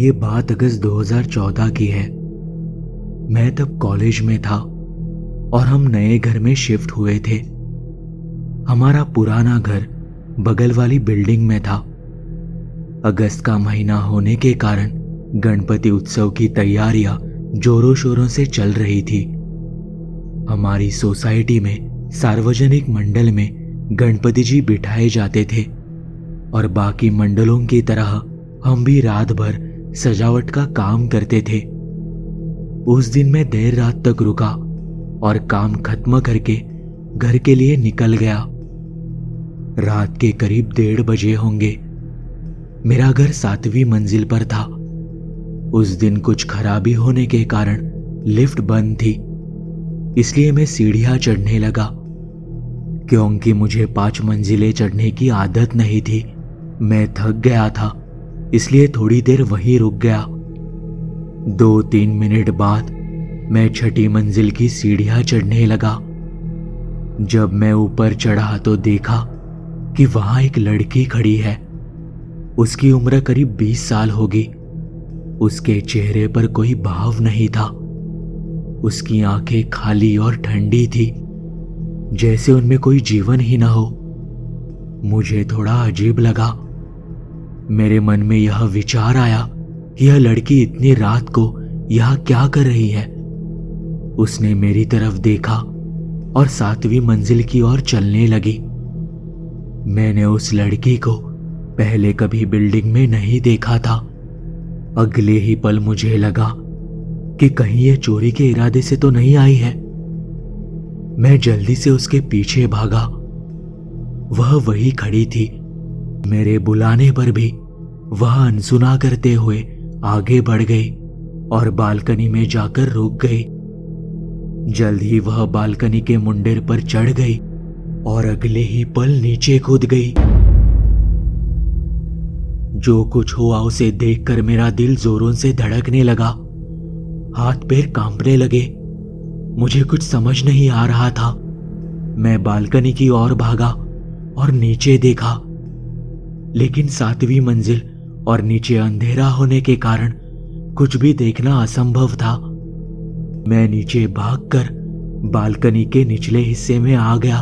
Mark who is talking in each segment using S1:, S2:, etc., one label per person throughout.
S1: ये बात अगस्त 2014 की है। मैं तब कॉलेज में था और हम नए घर में शिफ्ट हुए थे। हमारा पुराना घर बगल वाली बिल्डिंग में था। अगस्त का महीना होने के कारण गणपति उत्सव की तैयारियां जोरों शोरों से चल रही थी। हमारी सोसाइटी में सार्वजनिक मंडल में गणपति जी बिठाए जाते थे और बाकी मंडलों की तरह हम भी रात भर सजावट का काम करते थे। उस दिन मैं देर रात तक रुका और काम खत्म करके घर के लिए निकल गया। रात के करीब 1:30 बजे होंगे। मेरा घर 7वीं मंजिल पर था। उस दिन कुछ खराबी होने के कारण लिफ्ट बंद थी, इसलिए मैं सीढ़ियां चढ़ने लगा। क्योंकि मुझे 5 मंजिलें चढ़ने की आदत नहीं थी, मैं थक गया था, इसलिए थोड़ी देर वहीं रुक गया। 2-3 मिनट बाद मैं 6ठी मंजिल की सीढ़ियां चढ़ने लगा। जब मैं ऊपर चढ़ा तो देखा कि वहां एक लड़की खड़ी है। उसकी उम्र करीब 20 साल होगी। उसके चेहरे पर कोई भाव नहीं था। उसकी आंखें खाली और ठंडी थी, जैसे उनमें कोई जीवन ही ना हो। मुझे थोड़ा अजीब लगा। मेरे मन में यह विचार आया कि यह लड़की इतनी रात को यहां क्या कर रही है। उसने मेरी तरफ देखा और 7वीं मंजिल की ओर चलने लगी। मैंने उस लड़की को पहले कभी बिल्डिंग में नहीं देखा था। अगले ही पल मुझे लगा कि कहीं ये चोरी के इरादे से तो नहीं आई है। मैं जल्दी से उसके पीछे भागा। वह वही खड़ी थी। मेरे बुलाने पर भी वह अनसुना करते हुए आगे बढ़ गई और बालकनी में जाकर रुक गई। जल्द ही वह बालकनी के मुंडेर पर चढ़ गई और अगले ही पल नीचे कूद गई। जो कुछ हुआ उसे देखकर मेरा दिल जोरों से धड़कने लगा। हाथ पैर कांपने लगे। मुझे कुछ समझ नहीं आ रहा था। मैं बालकनी की ओर भागा और नीचे देखा, लेकिन 7वीं मंजिल और नीचे अंधेरा होने के कारण कुछ भी देखना असंभव था। मैं नीचे भागकर बालकनी के निचले हिस्से में आ गया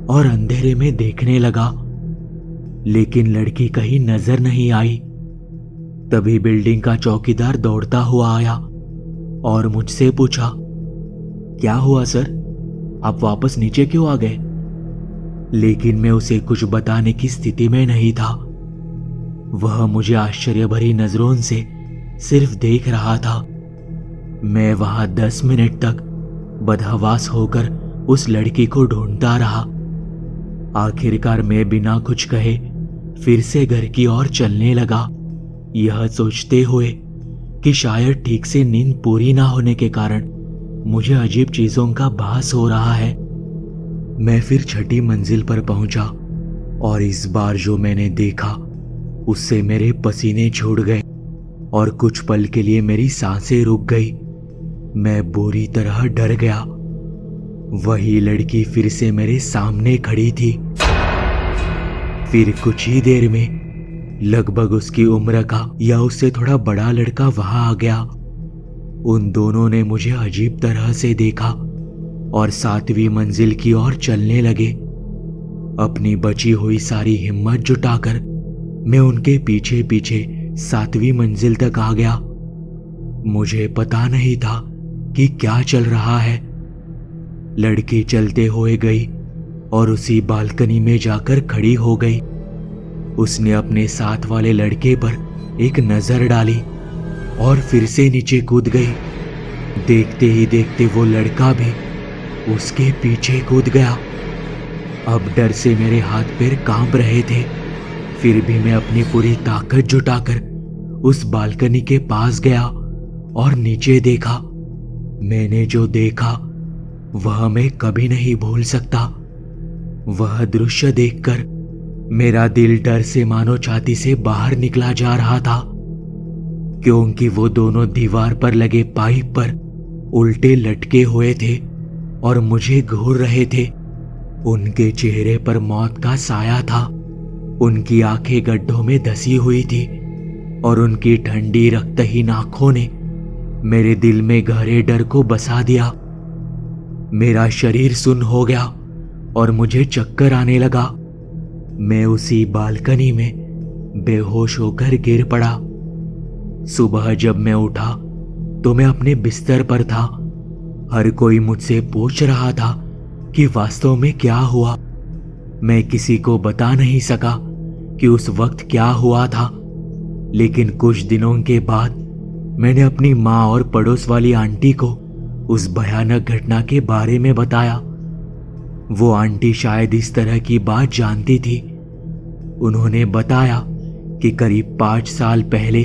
S1: और अंधेरे में देखने लगा, लेकिन लड़की कहीं नजर नहीं आई। तभी बिल्डिंग का चौकीदार दौड़ता हुआ आया और मुझसे पूछा, क्या हुआ सर, आप वापस नीचे क्यों आ गए? लेकिन मैं उसे कुछ बताने की स्थिति में नहीं था। वह मुझे आश्चर्य भरी नजरों से सिर्फ देख रहा था। मैं वहां 10 मिनट तक बदहवास होकर उस लड़की को ढूंढता रहा। आखिरकार मैं बिना कुछ कहे फिर से घर की ओर चलने लगा, यह सोचते हुए कि शायद ठीक से नींद पूरी ना होने के कारण मुझे अजीब चीजों का भास हो रहा है। मैं फिर 6ठी मंजिल पर पहुंचा और इस बार जो मैंने देखा उससे मेरे पसीने छूट गए और कुछ पल के लिए मेरी सांसें रुक गई। मैं बुरी तरह डर गया। वही लड़की फिर से मेरे सामने खड़ी थी। फिर कुछ ही देर में लगभग उसकी उम्र का या उससे थोड़ा बड़ा लड़का वहां आ गया। उन दोनों ने मुझे अजीब तरह से देखा और 7वीं मंजिल की ओर चलने लगे। अपनी बची हुई सारी हिम्मत जुटाकर मैं उनके पीछे पीछे 7वीं मंजिल तक आ गया। मुझे पता नहीं था कि क्या चल रहा है। लड़की चलते हुए गई और उसी बालकनी में जाकर खड़ी हो गई। उसने अपने साथ वाले लड़के पर एक नजर डाली और फिर से नीचे कूद गई। देखते ही देखते वो लड़का भी उसके पीछे कूद गया। अब डर से मेरे हाथ पैर कांप रहे थे, फिर भी मैं अपनी पूरी ताकत जुटाकर उस बालकनी के पास गया और नीचे देखा। मैंने जो देखा वह मैं कभी नहीं भूल सकता। वह दृश्य देखकर मेरा दिल डर से मानो छाती से बाहर निकला जा रहा था, क्योंकि वो दोनों दीवार पर लगे पाइप पर उल्टे लटके हुए थे और मुझे घूर रहे थे। उनके चेहरे पर मौत का साया था। उनकी आंखें गड्ढों में धसी हुई थी। और उनकी ठंडी रक्तहीन आंखों ने मेरे दिल में गहरे डर को बसा दिया। मेरा शरीर सुन्न हो गया और मुझे चक्कर आने लगा। मैं उसी बालकनी में बेहोश होकर गिर पड़ा। सुबह जब मैं उठा तो मैं अपने बिस्तर पर था। हर कोई मुझसे पूछ रहा था कि वास्तव में क्या हुआ। मैं किसी को बता नहीं सका कि उस वक्त क्या हुआ था, लेकिन कुछ दिनों के बाद मैंने अपनी माँ और पड़ोस वाली आंटी को उस भयानक घटना के बारे में बताया। वो आंटी शायद इस तरह की बात जानती थी। उन्होंने बताया कि करीब 5 साल पहले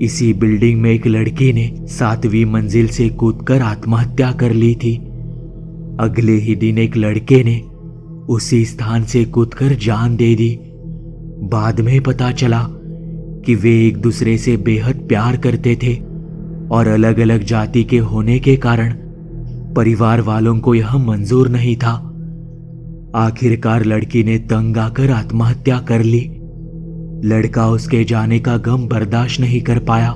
S1: इसी बिल्डिंग में एक लड़की ने 7वीं मंजिल से कूदकर आत्महत्या कर ली थी। अगले ही दिन एक लड़के ने उसी स्थान से कूदकर जान दे दी। बाद में पता चला कि वे एक दूसरे से बेहद प्यार करते थे और अलग अलग जाति के होने के कारण परिवार वालों को यह मंजूर नहीं था। आखिरकार लड़की ने तंग आकर आत्महत्या कर ली। लड़का उसके जाने का गम बर्दाश्त नहीं कर पाया।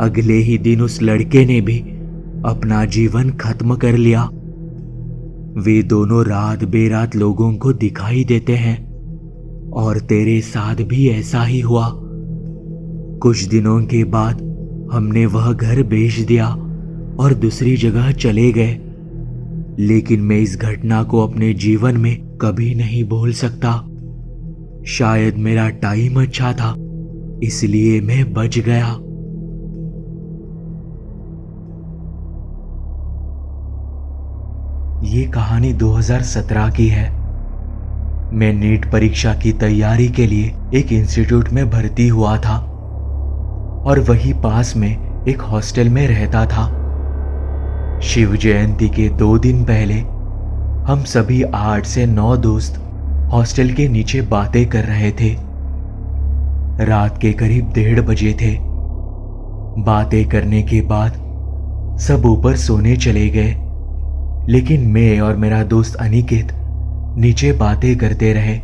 S1: अगले ही दिन उस लड़के ने भी अपना जीवन खत्म कर लिया। वे दोनों रात बेरात लोगों को दिखाई देते हैं और तेरे साथ भी ऐसा ही हुआ। कुछ दिनों के बाद हमने वह घर बेच दिया और दूसरी जगह चले गए, लेकिन मैं इस घटना को अपने जीवन में कभी नहीं भूल सकता। शायद मेरा टाइम अच्छा था, इसलिए मैं बच गया। ये कहानी 2017 की है। मैं नीट परीक्षा की तैयारी के लिए एक इंस्टीट्यूट में भर्ती हुआ था और वही पास में एक हॉस्टल में रहता था। शिव जयंती के 2 दिन पहले हम सभी 8 से 9 दोस्त हॉस्टल के नीचे बातें कर रहे थे। रात के करीब 1:30 बजे थे। बातें करने के बाद सब ऊपर सोने चले गए, लेकिन मैं और मेरा दोस्त अनिकेत नीचे बातें करते रहे।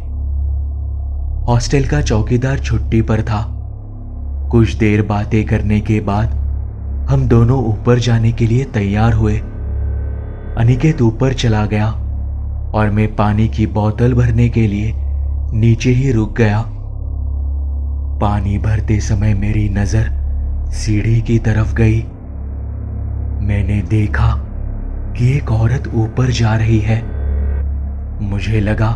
S1: हॉस्टल का चौकीदार छुट्टी पर था। कुछ देर बातें करने के बाद हम दोनों ऊपर जाने के लिए तैयार हुए। अनिकेत ऊपर चला गया और मैं पानी की बोतल भरने के लिए नीचे ही रुक गया। पानी भरते समय मेरी नजर सीढ़ी की तरफ गई। मैंने देखा कि एक औरत ऊपर जा रही है। मुझे लगा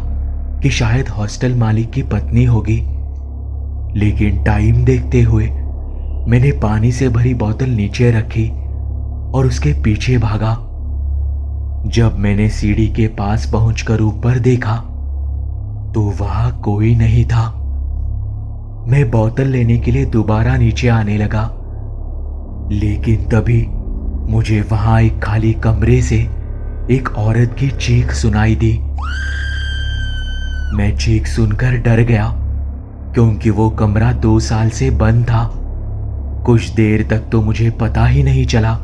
S1: कि शायद हॉस्टल मालिक की पत्नी होगी, लेकिन टाइम देखते हुए मैंने पानी से भरी बोतल नीचे रखी और उसके पीछे भागा। जब मैंने सीढ़ी के पास पहुंचकर ऊपर देखा तो वहां कोई नहीं था। मैं बोतल लेने के लिए दोबारा नीचे आने लगा, लेकिन तभी मुझे वहां एक खाली कमरे से एक औरत की चीख सुनाई दी। मैं चीख सुनकर डर गया, क्योंकि वो कमरा 2 साल से बंद था। कुछ देर तक तो मुझे पता ही नहीं चला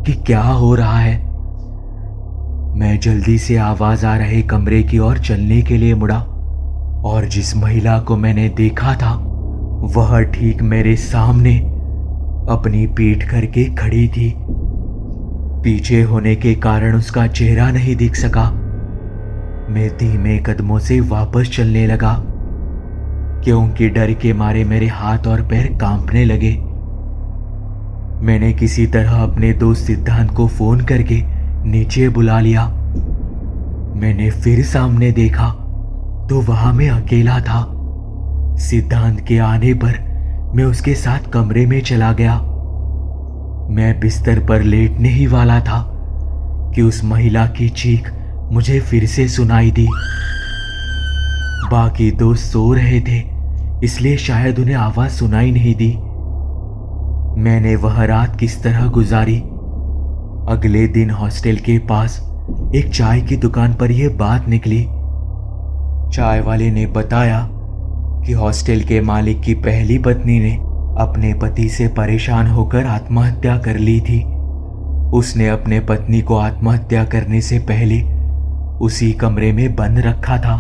S1: कि क्या हो रहा है। मैं जल्दी से आवाज आ रहे कमरे की ओर चलने के लिए मुड़ा और जिस महिला को मैंने देखा था वह ठीक मेरे सामने अपनी पीठ करके खड़ी थी। पीछे होने के कारण उसका चेहरा नहीं दिख सका। मैं धीमे कदमों से वापस चलने लगा, क्योंकि डर के मारे मेरे हाथ और पैर कांपने लगे। मैंने किसी तरह अपने दोस्त सिद्धांत को फोन करके नीचे बुला लिया। मैंने फिर सामने देखा तो वहां मैं अकेला था। सिद्धांत के आने पर मैं उसके साथ कमरे में चला गया। मैं बिस्तर पर लेटने ही वाला था कि उस महिला की चीख मुझे फिर से सुनाई दी। बाकी दोस्त सो रहे थे, इसलिए शायद उन्हें आवाज सुनाई नहीं दी। मैंने वह रात किस तरह गुजारी। अगले दिन हॉस्टल के पास एक चाय की दुकान पर यह बात निकली। चाय वाले ने बताया कि हॉस्टल के मालिक की पहली पत्नी ने अपने पति से परेशान होकर आत्महत्या कर ली थी। उसने अपने पत्नी को आत्महत्या करने से पहले उसी कमरे में बंद रखा था।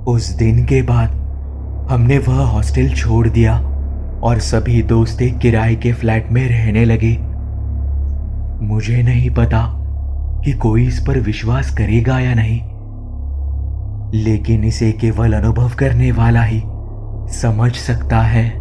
S1: उस दिन के बाद हमने वह हॉस्टल छोड़ दिया और सभी दोस्त एक किराए के फ्लैट में रहने लगे। मुझे नहीं पता कि कोई इस पर विश्वास करेगा या नहीं, लेकिन इसे केवल अनुभव करने वाला ही समझ सकता है।